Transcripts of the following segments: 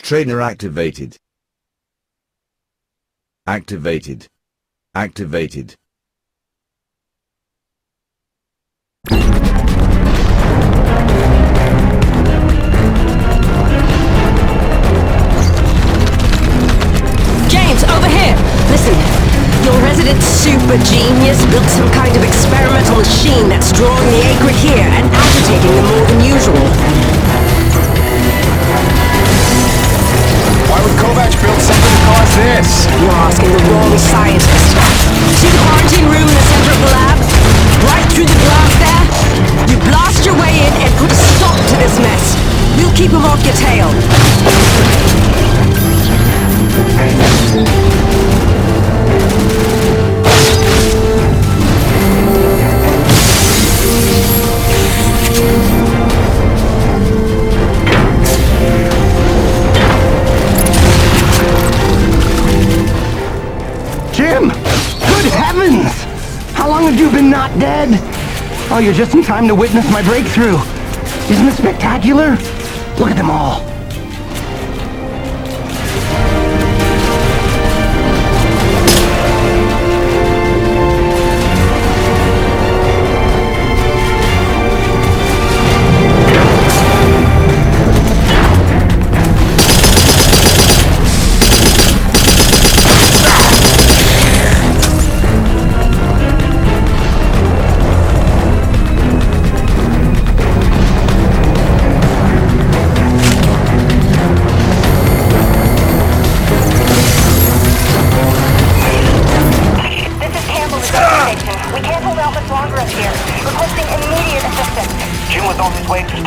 Trainer activated. Activated. Activated. James, over here! Listen, your resident super genius built some kind of experimental machine that's drawing the acrid here and agitating them more than usual. Why would Kovac build something to cause this? You're asking the wrong scientist. See the quarantine room in the center of the lab? Right through the glass there? You blast your way in and put a stop to this mess. We'll keep him off your tail. Jim! Good heavens! How long have you been not dead? Oh, you're just in time to witness my breakthrough. Isn't it spectacular? Look at them all.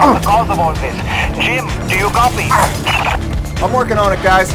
The cause of all this. Jim, do you copy? I'm working on it, guys.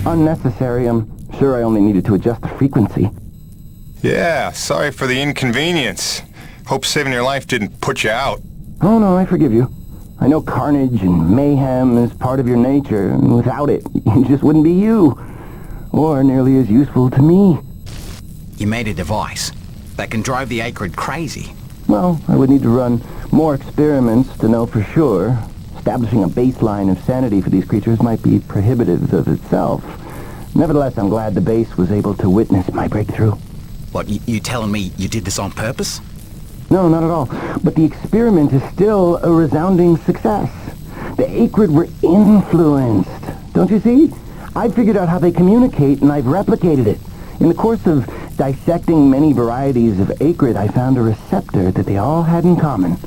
Unnecessary. I'm sure I only needed to adjust the frequency. Yeah, sorry for the inconvenience. Hope saving your life didn't put you out. Oh no, I forgive you. I know carnage and mayhem is part of your nature, and without it, you just wouldn't be you. Or nearly as useful to me. You made a device that can drive the acrid crazy. Well, I would need to run more experiments to know for sure. Establishing a baseline of sanity for these creatures might be prohibitive of itself. Nevertheless, I'm glad the base was able to witness my breakthrough. What, you telling me you did this on purpose? No, not at all. But the experiment is still a resounding success. The acrid were influenced. Don't you see? I figured out how they communicate, and I've replicated it. In the course of dissecting many varieties of acrid, I found a receptor that they all had in common.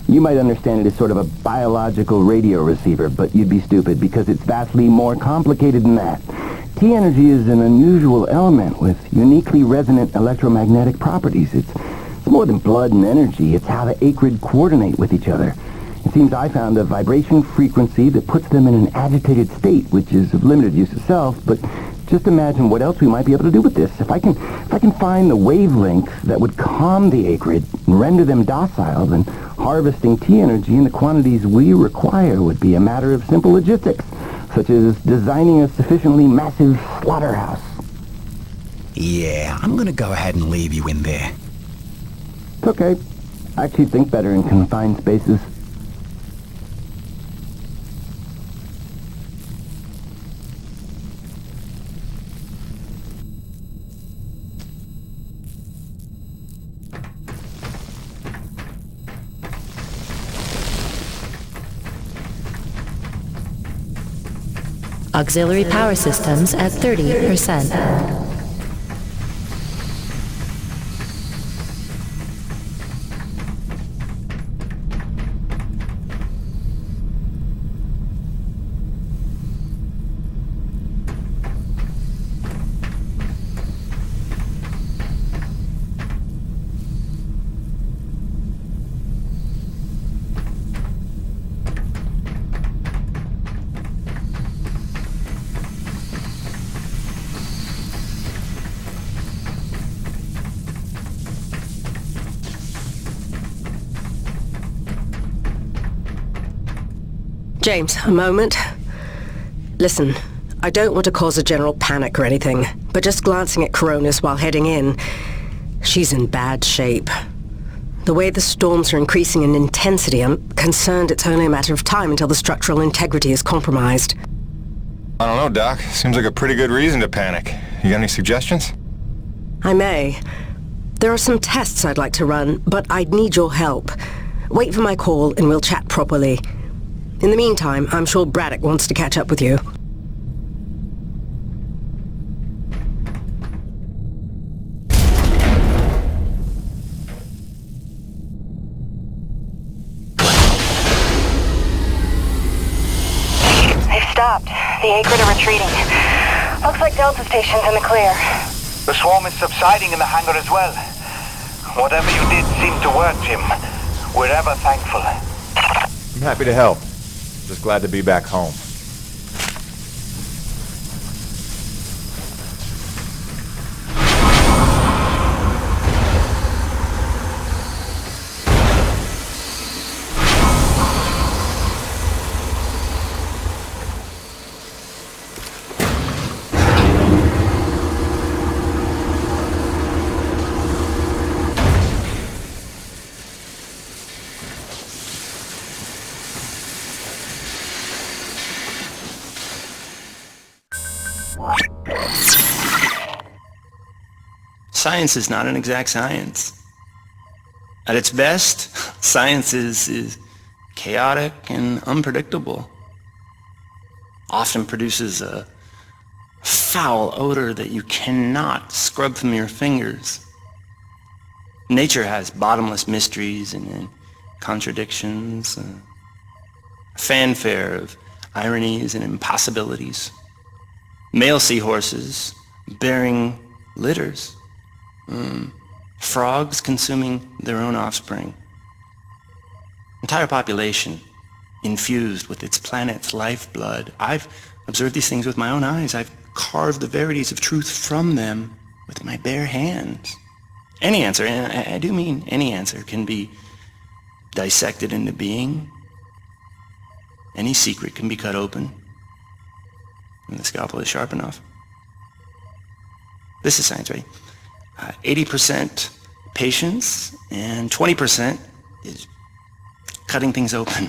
You might understand it as sort of a biological radio receiver, but you'd be stupid because it's vastly more complicated than that. T-energy is an unusual element with uniquely resonant electromagnetic properties. It's more than blood and energy. It's how the acrid coordinate with each other. It seems I found a vibration frequency that puts them in an agitated state, which is of limited use of self, but just imagine what else we might be able to do with this. If I can find the wavelength that would calm the acrid and render them docile, then harvesting T-energy in the quantities we require would be a matter of simple logistics, such as designing a sufficiently massive slaughterhouse. Yeah, I'm gonna go ahead and leave you in there. It's okay. I actually think better in confined spaces. Auxiliary power systems at 30%. James, a moment. Listen, I don't want to cause a general panic or anything, but just glancing at Coronis while heading in, she's in bad shape. The way the storms are increasing in intensity, I'm concerned it's only a matter of time until the structural integrity is compromised. I don't know, Doc. Seems like a pretty good reason to panic. You got any suggestions? I may. There are some tests I'd like to run, but I'd need your help. Wait for my call and we'll chat properly. In the meantime, I'm sure Braddock wants to catch up with you. They've stopped. The Acrid are retreating. Looks like Delta Station's in the clear. The swarm is subsiding in the hangar as well. Whatever you did seemed to work, Jim. We're ever thankful. I'm happy to help. Just glad to be back home. Science is not an exact science. At its best, science is chaotic and unpredictable. Often produces a foul odor that you cannot scrub from your fingers. Nature has bottomless mysteries and contradictions, a fanfare of ironies and impossibilities. Male seahorses bearing litters. Frogs consuming their own offspring. Entire population infused with its planet's lifeblood. I've observed these things with my own eyes. I've carved the verities of truth from them with my bare hands. Any answer, and I do mean any answer, can be dissected into being. Any secret can be cut open when the scalpel is sharp enough. This is science, right? 80% patience and 20% is cutting things open.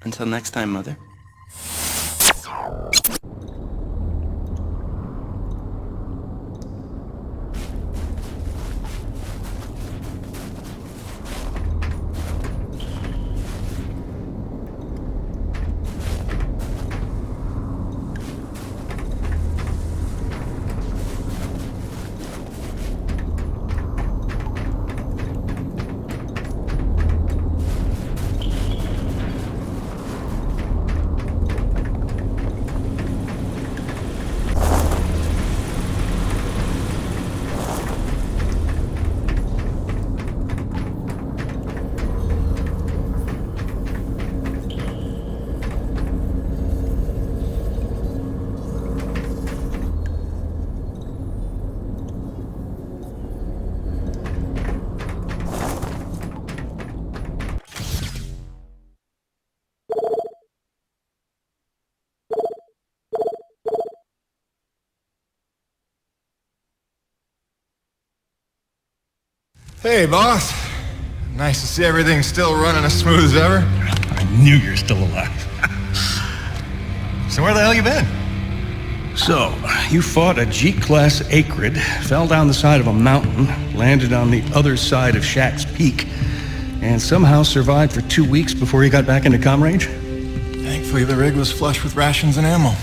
Until next time, Mother. Hey, boss. Nice to see everything still running as smooth as ever. I knew you're still alive. So where the hell you been? So, you fought a G-class acrid, fell down the side of a mountain, landed on the other side of Shack's Peak, and somehow survived for 2 weeks before you got back into comm range? Thankfully, the rig was flush with rations and ammo.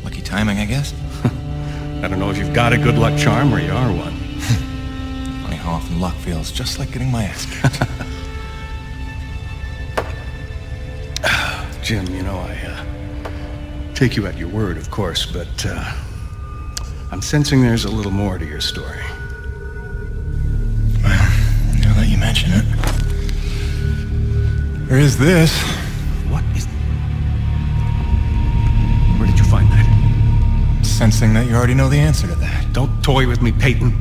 Lucky timing, I guess. I don't know if you've got a good luck charm or you are one. Funny how often luck feels just like getting my ass kicked. Jim, you know, I take you at your word, of course, but I'm sensing there's a little more to your story. Well, now that you mention it. There is this. What is... Where did you find that? Sensing that you already know the answer to that. Don't toy with me, Peyton.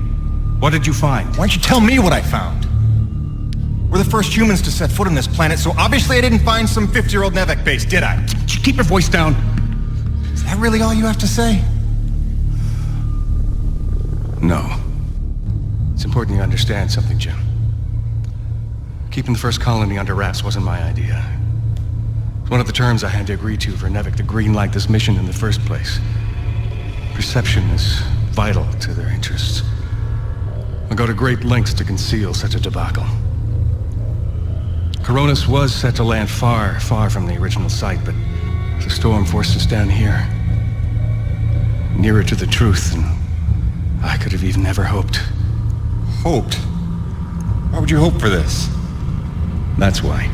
What did you find? Why don't you tell me what I found? We're the first humans to set foot on this planet, so obviously I didn't find some 50-year-old Nevek base, did I? Keep your voice down. Is that really all you have to say? No. It's important you understand something, Jim. Keeping the first colony under wraps wasn't my idea. It's one of the terms I had to agree to for Nevek to greenlight this mission in the first place. Perception is vital to their interests. I'll go to great lengths to conceal such a debacle. Coronis was set to land far, far from the original site, but the storm forced us down here. Nearer to the truth than I could have even ever hoped. Hoped? Why would you hope for this? That's why.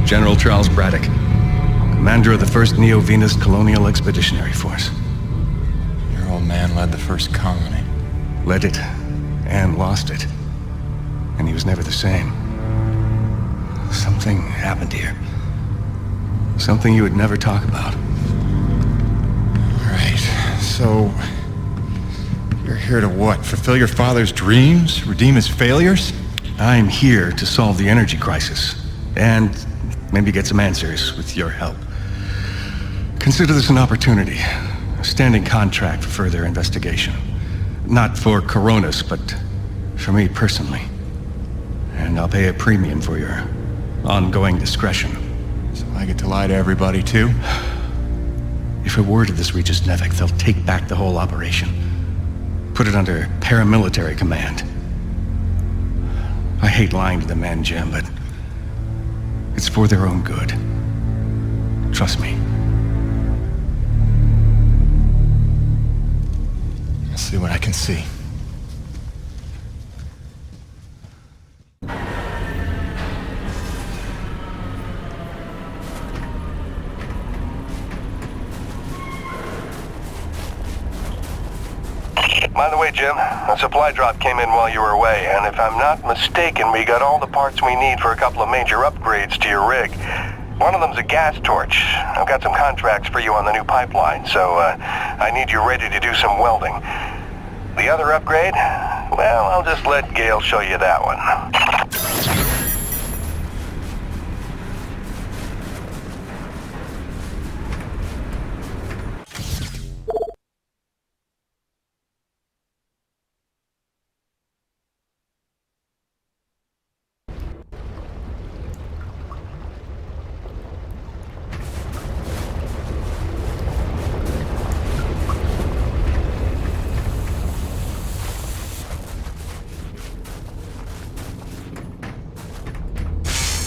General Charles Braddock, commander of the 1st Neo-Venus Colonial Expeditionary Force. Your old man led the first colony. Led it, and lost it. And he was never the same. Something happened here. Something you would never talk about. All right, so... you're here to what? Fulfill your father's dreams? Redeem his failures? I'm here to solve the energy crisis. And maybe get some answers with your help. Consider this an opportunity. A standing contract for further investigation. Not for Coronis, but for me personally. And I'll pay a premium for your ongoing discretion. So I get to lie to everybody, too? If a word of this reaches Nevek, they'll take back the whole operation. Put it under paramilitary command. I hate lying to the men, Jim, but it's for their own good. Trust me. I'll see what I can see. By the way, Jim, a supply drop came in while you were away, and if I'm not mistaken, we got all the parts we need for a couple of major upgrades to your rig. One of them's a gas torch. I've got some contracts for you on the new pipeline, so I need you ready to do some welding. The other upgrade? Well, I'll just let Gale show you that one.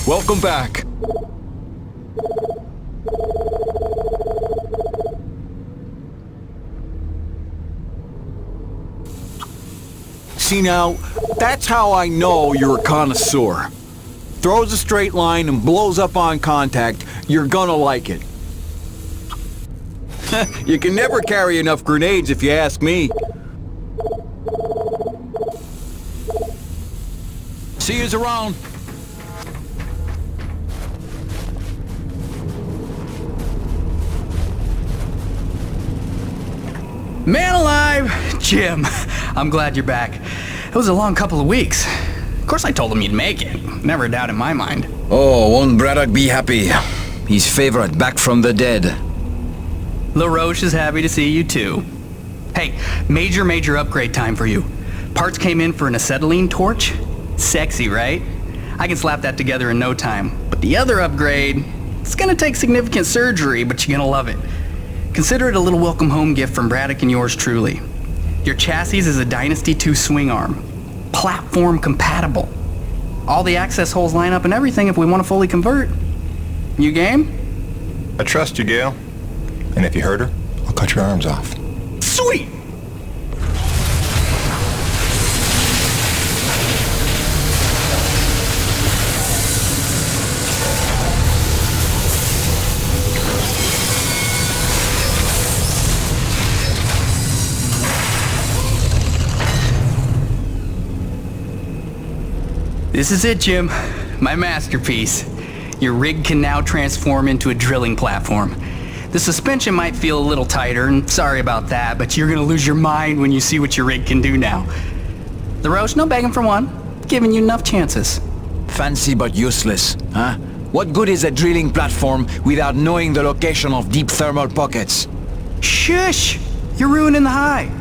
Welcome back. See now, that's how I know you're a connoisseur. Throws a straight line and blows up on contact, you're gonna like it. You can never carry enough grenades if you ask me. See yous around. Man alive! Jim, I'm glad you're back. It was a long couple of weeks. Of course I told him you'd make it. Never a doubt in my mind. Oh, won't Braddock be happy? His favorite back from the dead. LaRoche is happy to see you too. Hey, major upgrade time for you. Parts came in for an acetylene torch. Sexy, right? I can slap that together in no time. But the other upgrade, it's gonna take significant surgery, but you're gonna love it. Consider it a little welcome home gift from Braddock and yours truly. Your chassis is a Dynasty 2 swing arm. Platform compatible. All the access holes line up and everything if we want to fully convert. You game? I trust you, Gale. And if you hurt her, I'll cut your arms off. Sweet! This is it, Jim. My masterpiece. Your rig can now transform into a drilling platform. The suspension might feel a little tighter, and sorry about that, but you're gonna lose your mind when you see what your rig can do now. LaRoche, no begging for one. Giving you enough chances. Fancy but useless, huh? What good is a drilling platform without knowing the location of deep thermal pockets? Shush! You're ruining the high.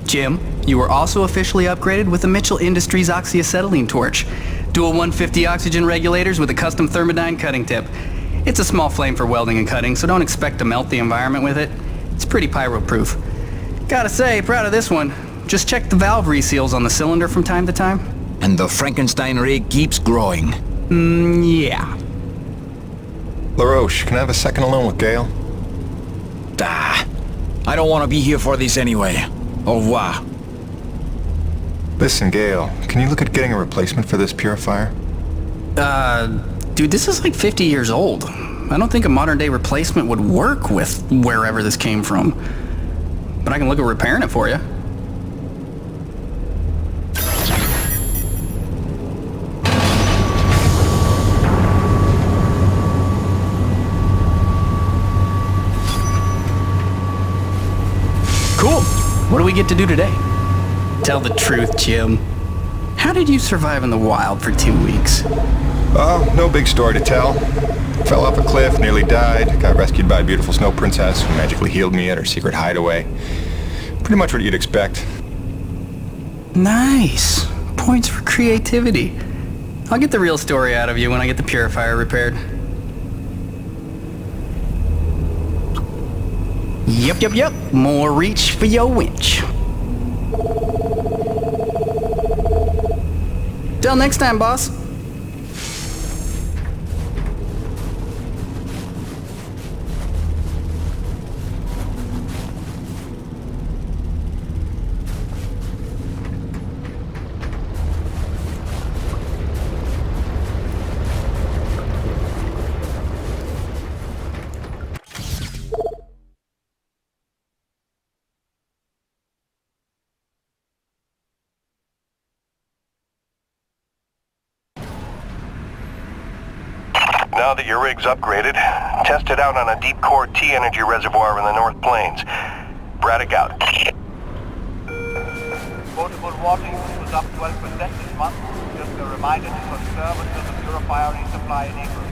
Jim, you were also officially upgraded with the Mitchell Industries oxyacetylene torch. Dual 150 oxygen regulators with a custom thermodyne cutting tip. It's a small flame for welding and cutting, so don't expect to melt the environment with it. It's pretty pyro-proof. Gotta say, proud of this one. Just check the valve reseals on the cylinder from time to time. And the Frankenstein rig keeps growing. Yeah. LaRoche, can I have a second alone with Gale? I don't want to be here for this anyway. Au revoir. Listen, Gale, can you look at getting a replacement for this purifier? Dude, this is like 50 years old. I don't think a modern-day replacement would work with wherever this came from. But I can look at repairing it for you. Cool. What do we get to do today? Tell the truth, Jim. How did you survive in the wild for 2 weeks? Oh, no big story to tell. Fell off a cliff, nearly died, got rescued by a beautiful snow princess who magically healed me at her secret hideaway. Pretty much what you'd expect. Nice. Points for creativity. I'll get the real story out of you when I get the purifier repaired. Yep. More reach for your winch. Till next time, boss. Now that your rig's upgraded, test it out on a deep core T-energy reservoir in the North Plains. Braddock out. Potable water use was up 12% this month. Just a reminder to conserve until the purifier resupply enables.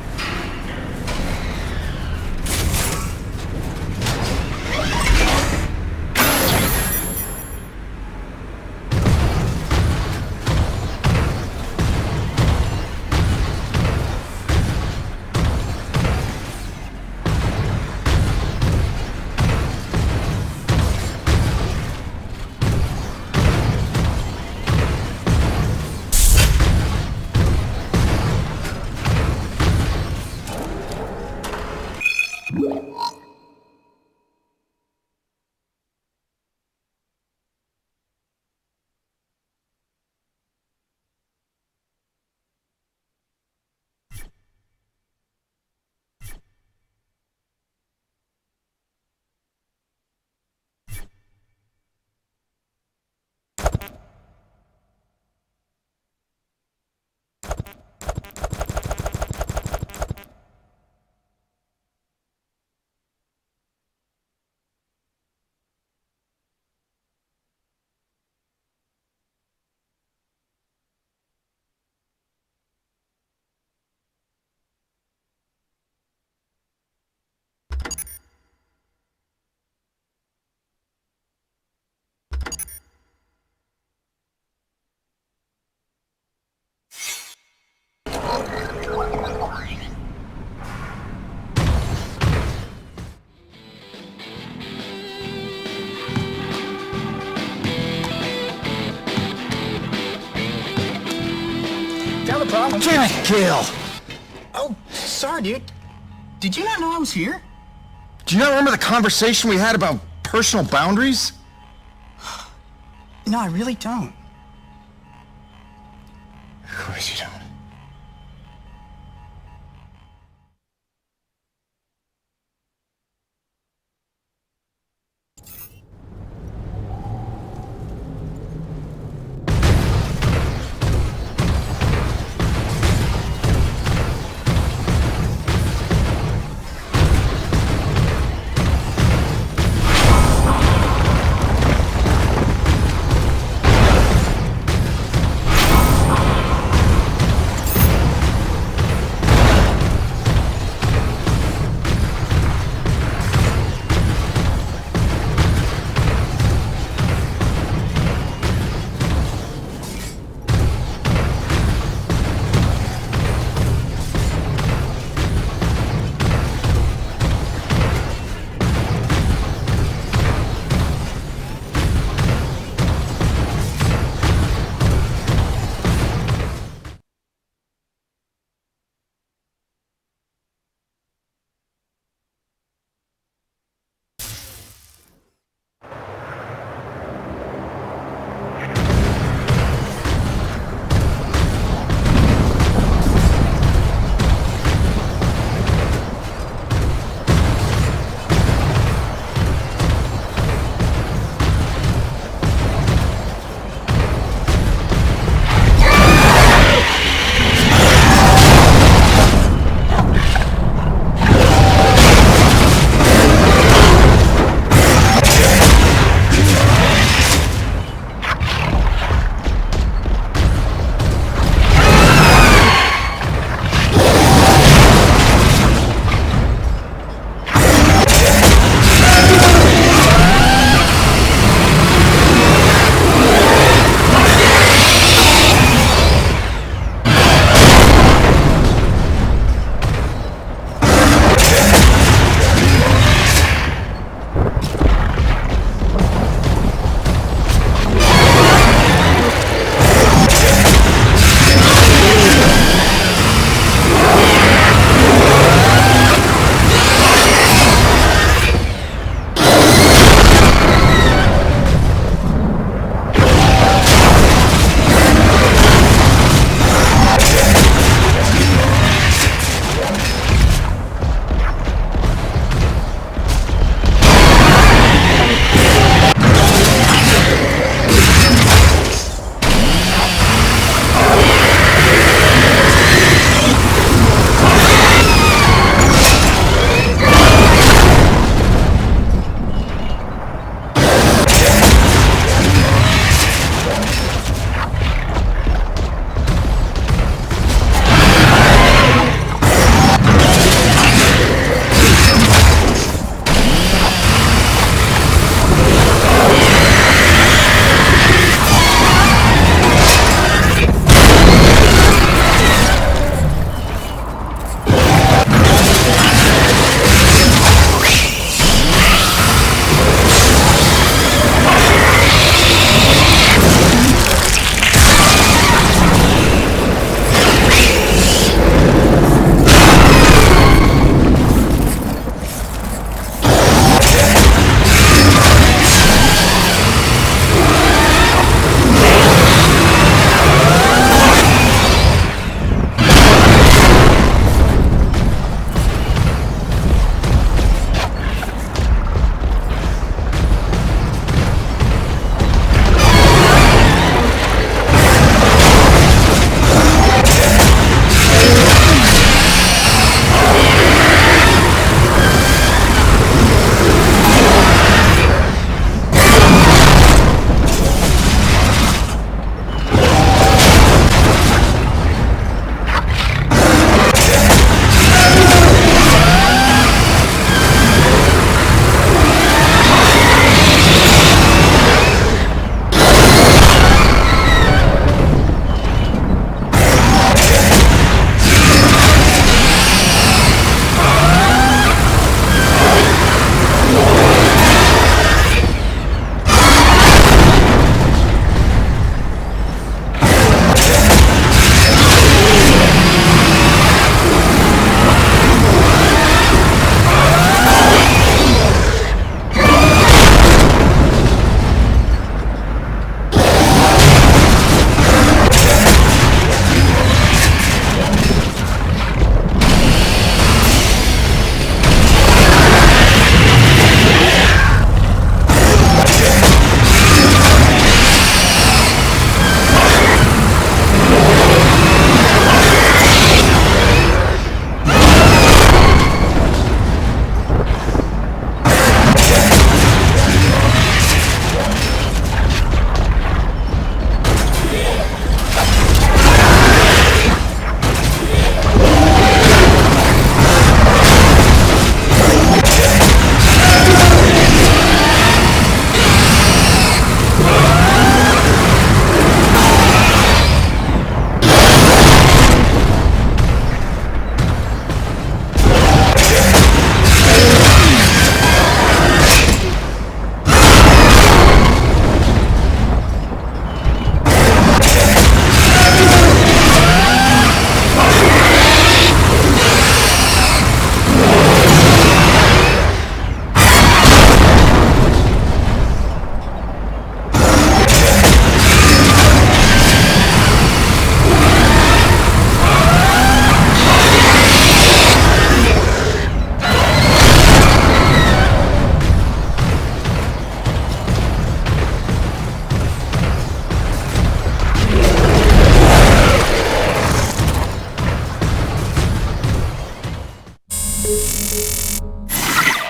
Damn it, Gil! Oh, sorry, dude. Did you not know I was here? Do you not remember the conversation we had about personal boundaries? No, I really don't. Of course you don't.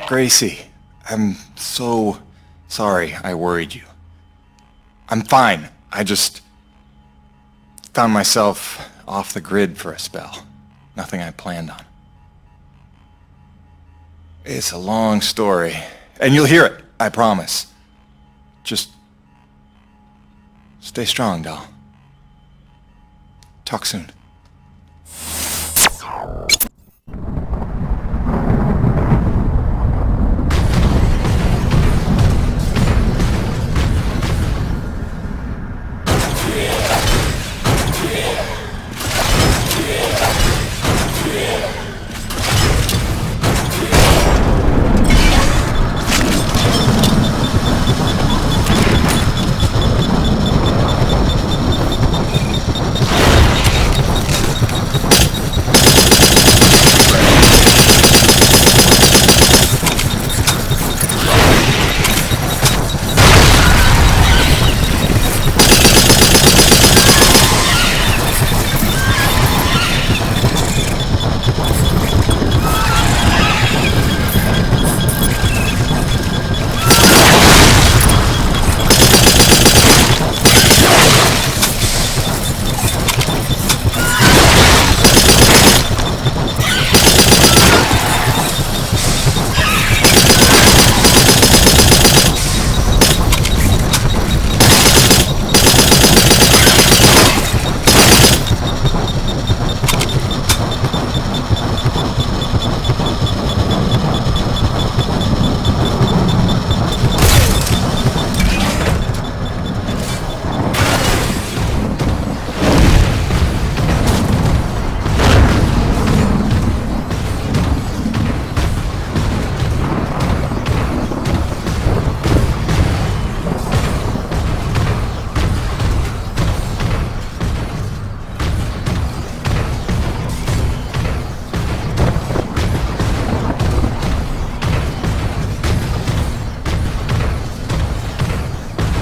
Gracie, I'm so sorry I worried you. I'm fine. I just found myself off the grid for a spell. Nothing I planned on. It's a long story, and you'll hear it, I promise. Just stay strong, doll. Talk soon.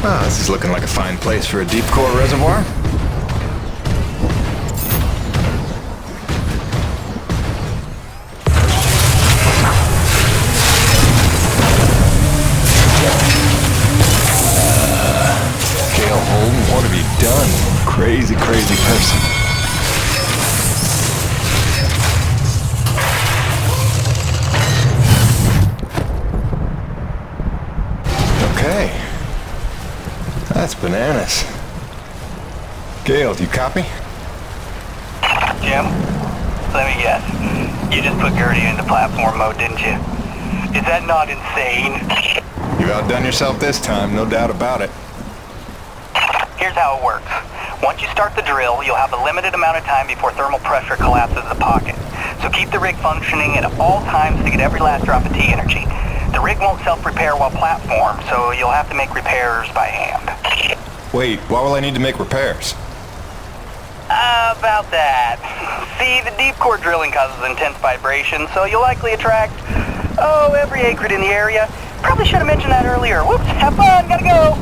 Ah, this is looking like a fine place for a deep core reservoir. Gail Holden, what have you done? Crazy, crazy person. Okay. That's bananas. Gail, do you copy? Jim, let me guess. You just put Gertie into platform mode, didn't you? Is that not insane? You outdone yourself this time, no doubt about it. Here's how it works. Once you start the drill, you'll have a limited amount of time before thermal pressure collapses the pocket. So keep the rig functioning at all times to get every last drop of T energy. The rig won't self-repair while platform, so you'll have to make repairs by hand. Wait, why will I need to make repairs? About that. See, the deep core drilling causes intense vibration, so you'll likely attract, every acrid in the area. Probably should have mentioned that earlier. Whoops, have fun, gotta go!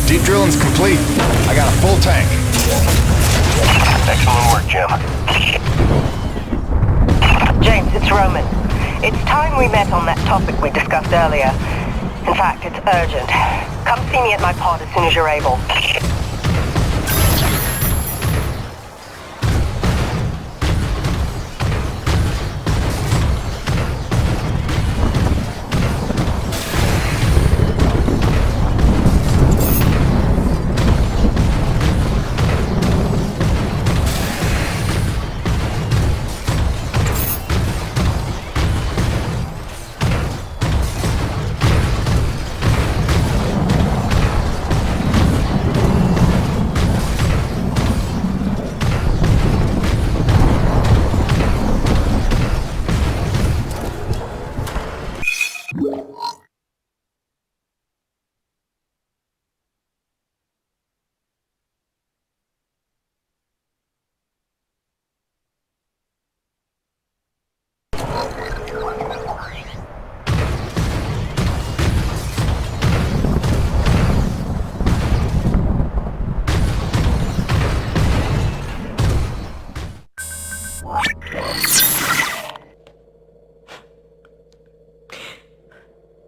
Deep drilling's complete. I got a full tank. Excellent work, Jim. James, it's Roman. It's time we met on that topic we discussed earlier. In fact, it's urgent. Come see me at my pod as soon as you're able.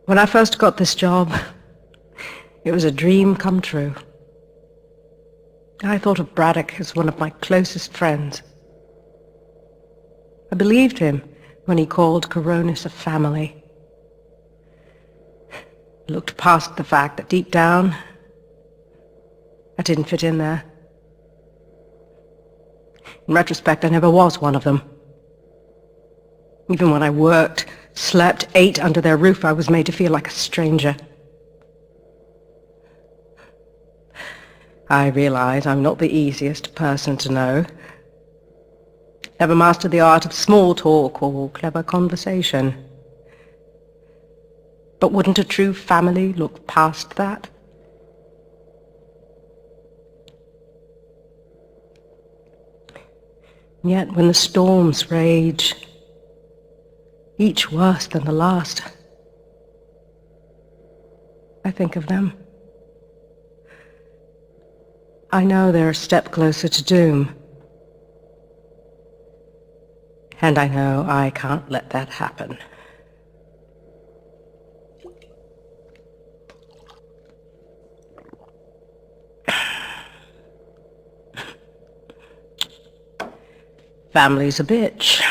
When I first got this job, it was a dream come true. I thought of Braddock as one of my closest friends. I believed him when he called Coronis a family. Looked past the fact that deep down, I didn't fit in there. In retrospect, I never was one of them. Even when I worked, slept, ate under their roof, I was made to feel like a stranger. I realize I'm not the easiest person to know. Never mastered the art of small talk or clever conversation. But wouldn't a true family look past that? Yet when the storms rage, each worse than the last, I think of them. I know they're a step closer to doom. And I know I can't let that happen. Family's a bitch.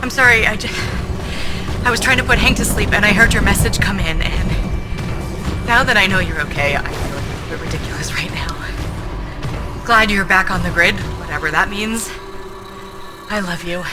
I'm sorry, I was trying to put Hank to sleep and I heard your message come in, and now that I know you're okay, I feel a little bit ridiculous right now. Glad you're back on the grid, whatever that means. I love you.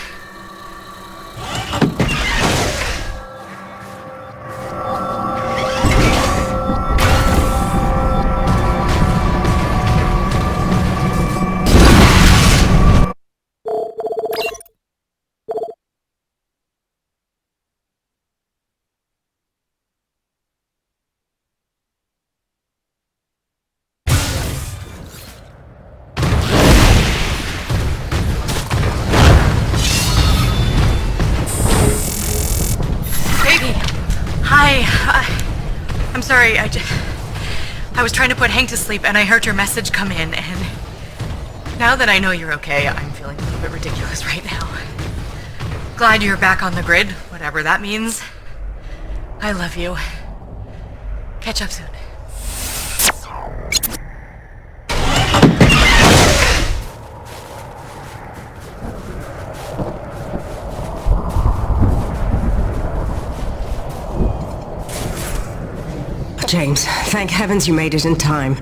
I'm sorry, I was trying to put Hank to sleep and I heard your message come in, and now that I know you're okay, I'm feeling a little bit ridiculous right now. Glad you're back on the grid, whatever that means. I love you. Catch up soon. James, thank heavens you made it in time.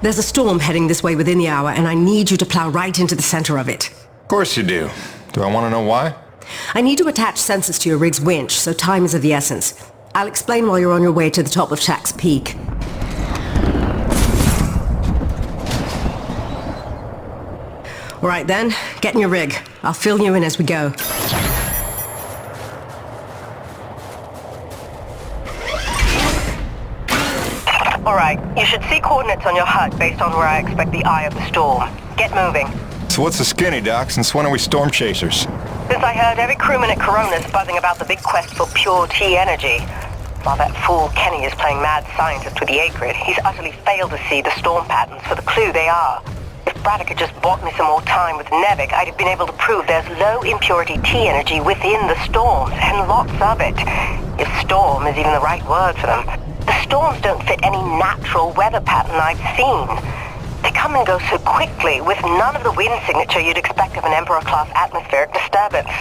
There's a storm heading this way within the hour, and I need you to plow right into the center of it. Of course you do. Do I want to know why? I need to attach sensors to your rig's winch, so time is of the essence. I'll explain while you're on your way to the top of Shack's Peak. All right then, get in your rig. I'll fill you in as we go. Alright, you should see coordinates on your HUD based on where I expect the eye of the storm. Get moving. So what's the skinny, Doc? Since when are we storm chasers? Since I heard every crewman at Corona's buzzing about the big quest for pure T energy. While that fool Kenny is playing mad scientist with the Acrid, he's utterly failed to see the storm patterns for the clue they are. If Braddock had just bought me some more time with Nevik, I'd have been able to prove there's low impurity T energy within the storms, and lots of it. If storm is even the right word for them. The storms don't fit any natural weather pattern I've seen. They come and go so quickly, with none of the wind signature you'd expect of an Emperor-class atmospheric disturbance.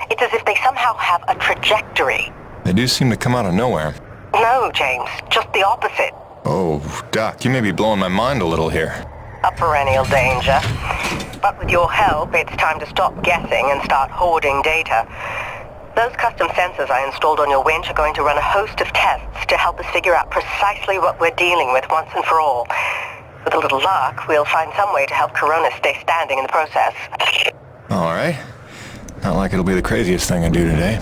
It's as if they somehow have a trajectory. They do seem to come out of nowhere. No, James, just the opposite. Oh, Doc, you may be blowing my mind a little here. A perennial danger. But with your help, it's time to stop guessing and start hoarding data. Those custom sensors I installed on your winch are going to run a host of tests to help us figure out precisely what we're dealing with once and for all. With a little luck, we'll find some way to help Corona stay standing in the process. All right. Not like it'll be the craziest thing I do today.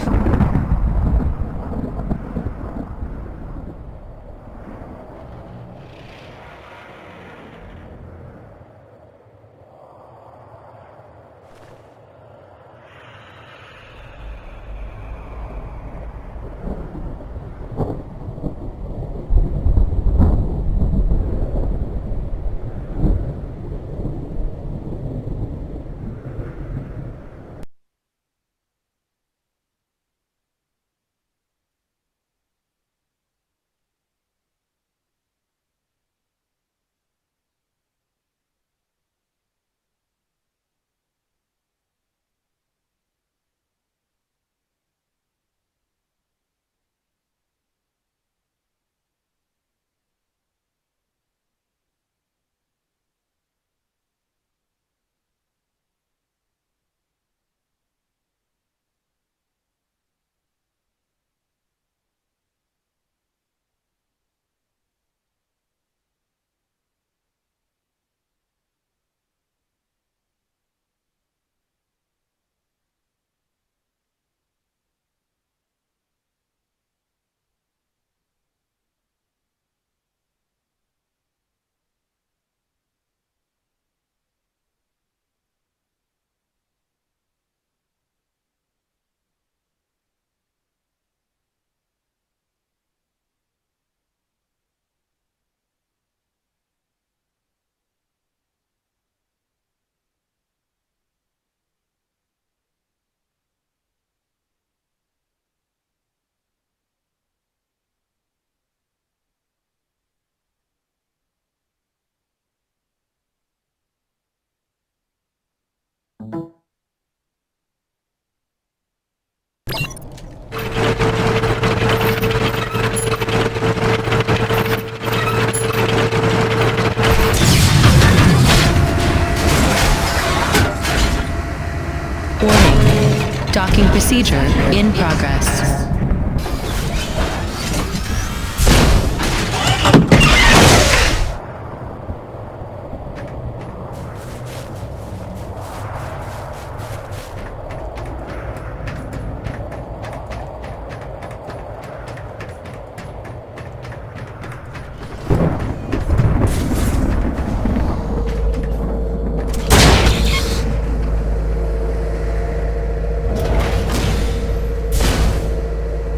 Warning. Docking procedure in progress.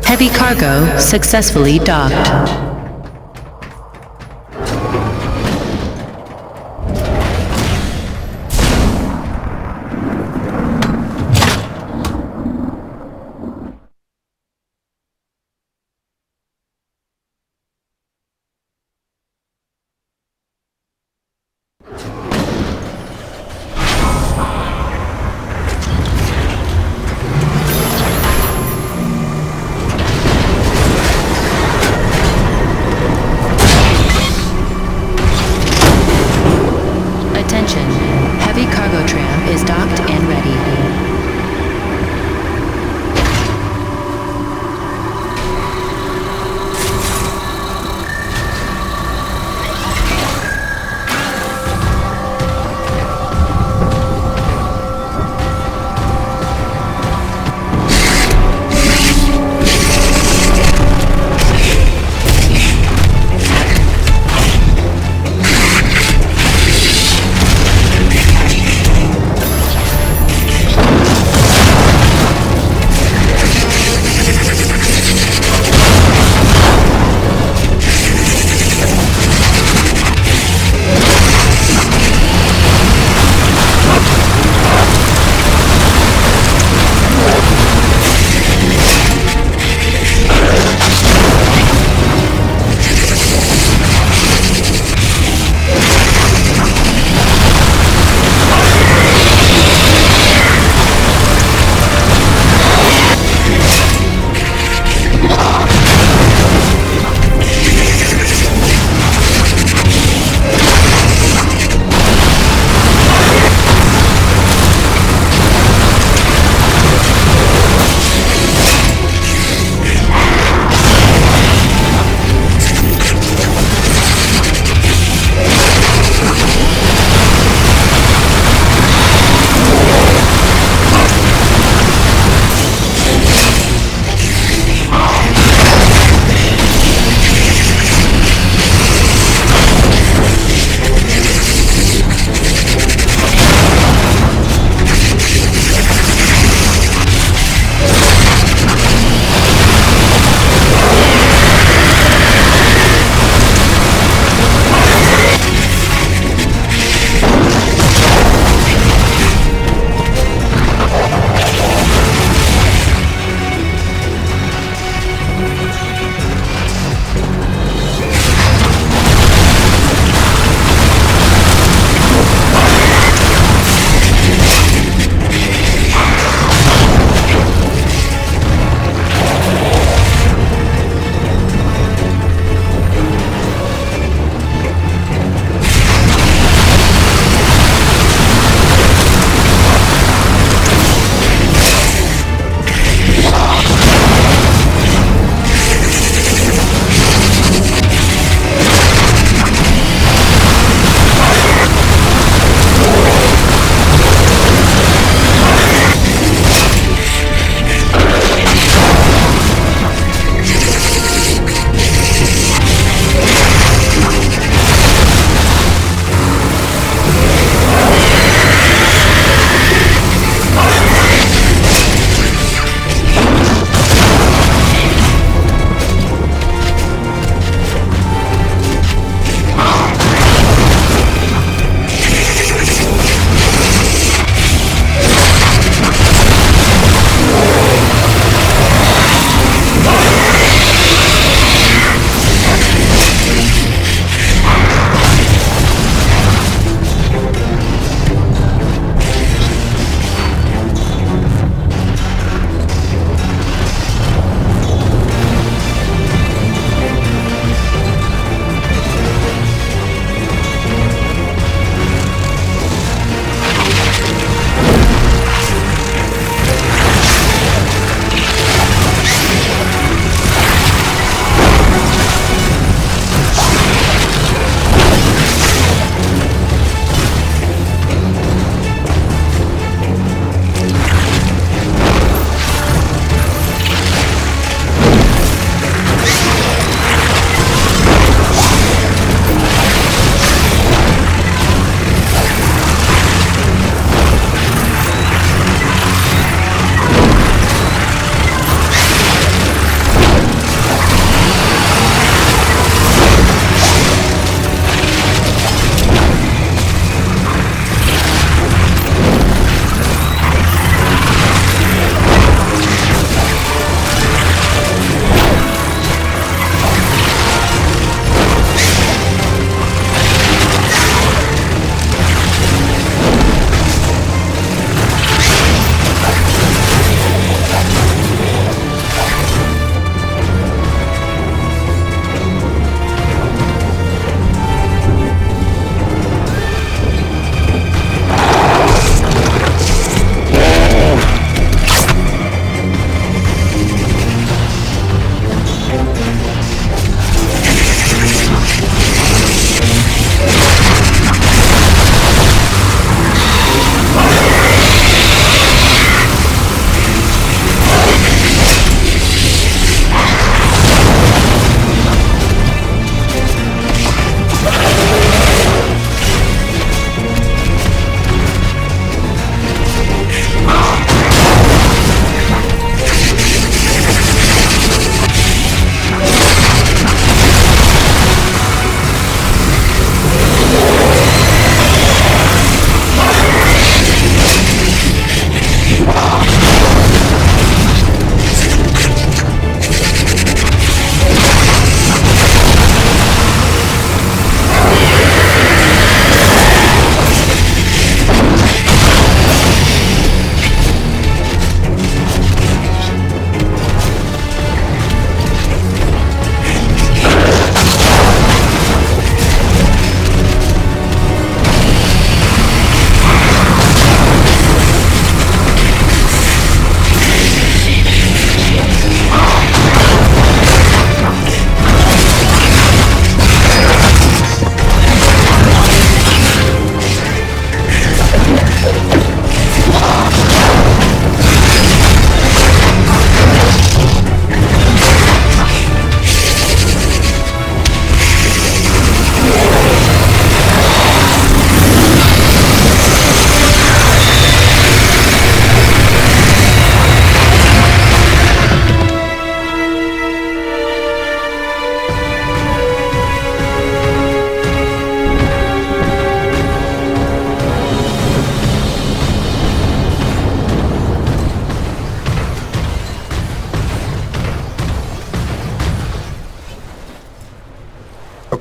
Heavy cargo successfully docked.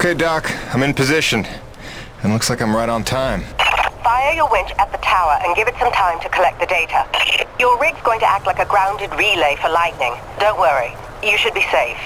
Okay, Doc. I'm in position. And looks like I'm right on time. Fire your winch at the tower and give it some time to collect the data. Your rig's going to act like a grounded relay for lightning. Don't worry. You should be safe.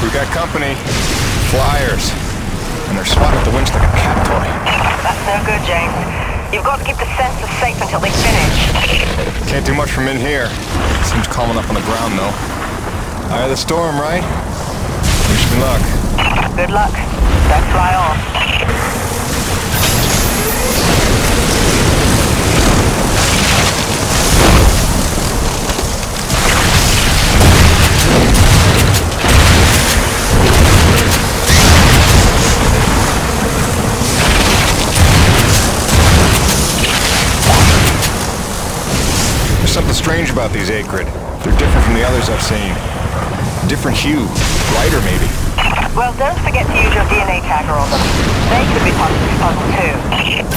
We got company. Flyers. And they're swatting at the winch like a cat toy. That's no good, James. You've got to keep the sensors safe until they finish. Can't do much from in here. Seems calm enough on the ground, though. Eye of the storm, right? Wish me luck. Good luck. Don't fly off. Something strange about these Acrid. They're different from the others I've seen. Different hue. Lighter, maybe. Well, don't forget to use your DNA tagger on them. They could be part of this puzzle, too.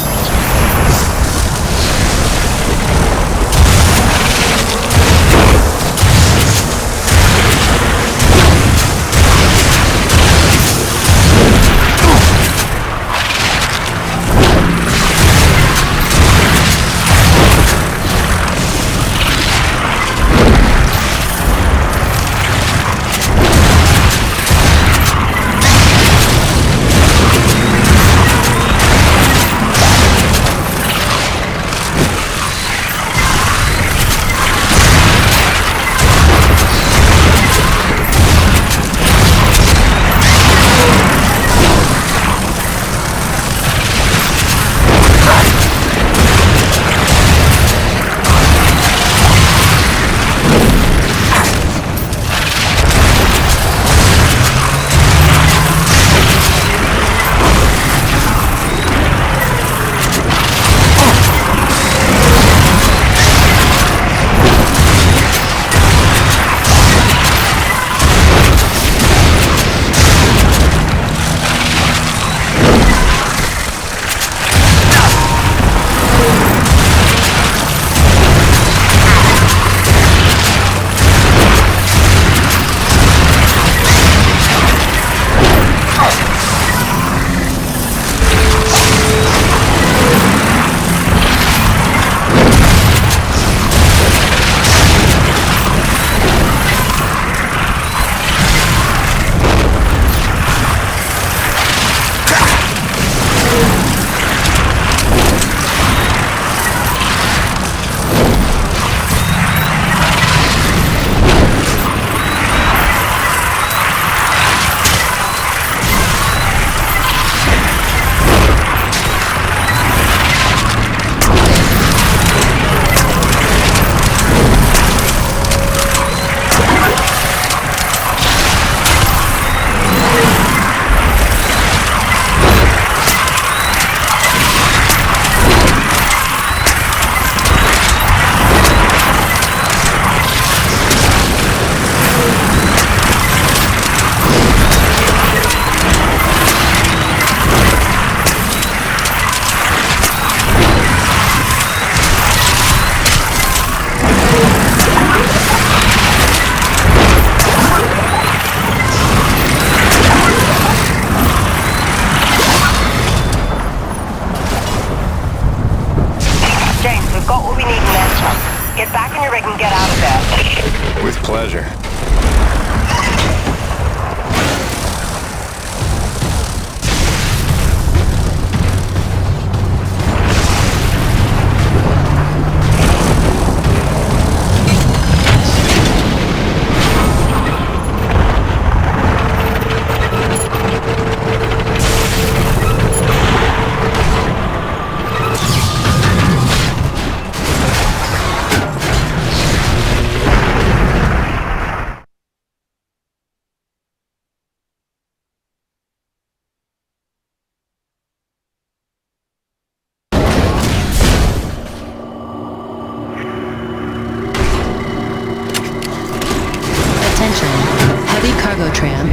Get back in your rig and get out of there. With pleasure.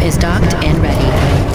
is docked and ready.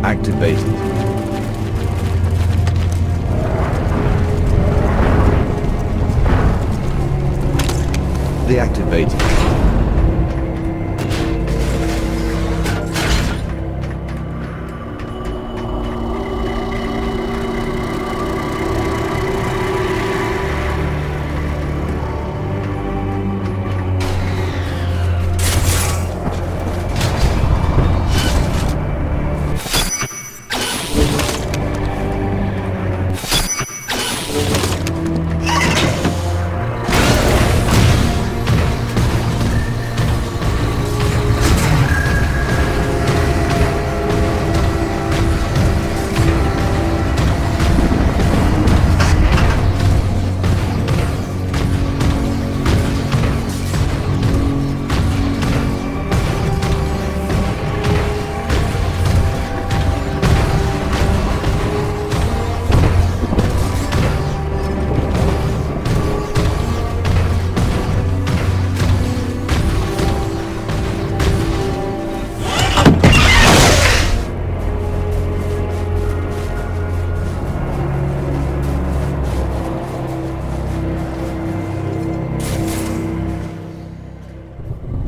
Activated. Deactivated.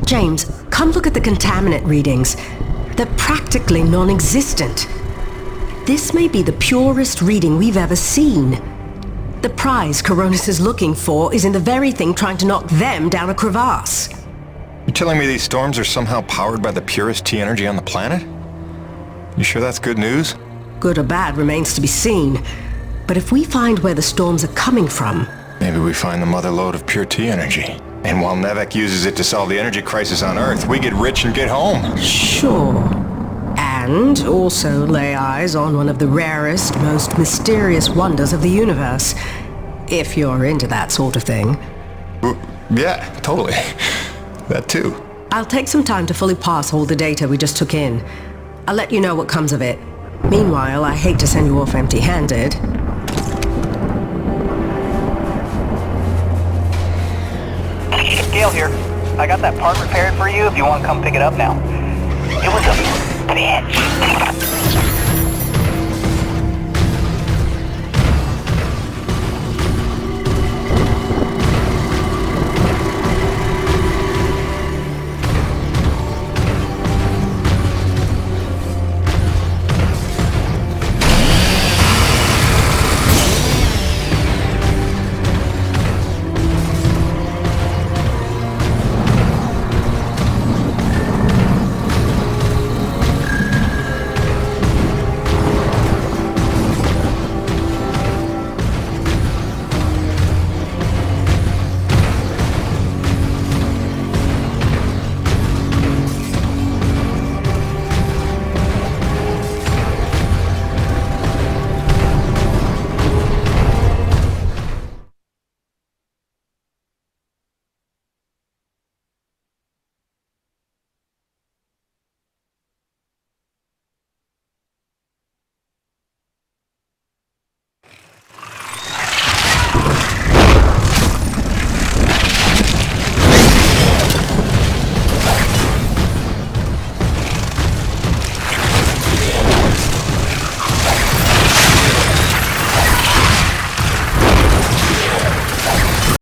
James, come look at the contaminant readings. They're practically non-existent. This may be the purest reading we've ever seen. The prize Coronis is looking for is in the very thing trying to knock them down a crevasse. You're telling me these storms are somehow powered by the purest T energy on the planet? You sure that's good news? Good or bad remains to be seen. But if we find where the storms are coming from... Maybe we find the mother lode of pure T energy. And while Nevek uses it to solve the energy crisis on Earth, we get rich and get home. Sure. And also lay eyes on one of the rarest, most mysterious wonders of the universe. If you're into that sort of thing. Yeah, totally. That too. I'll take some time to fully parse all the data we just took in. I'll let you know what comes of it. Meanwhile, I hate to send you off empty-handed. Gail here. I got that part repaired for you if you want to come pick it up now. It was a bitch.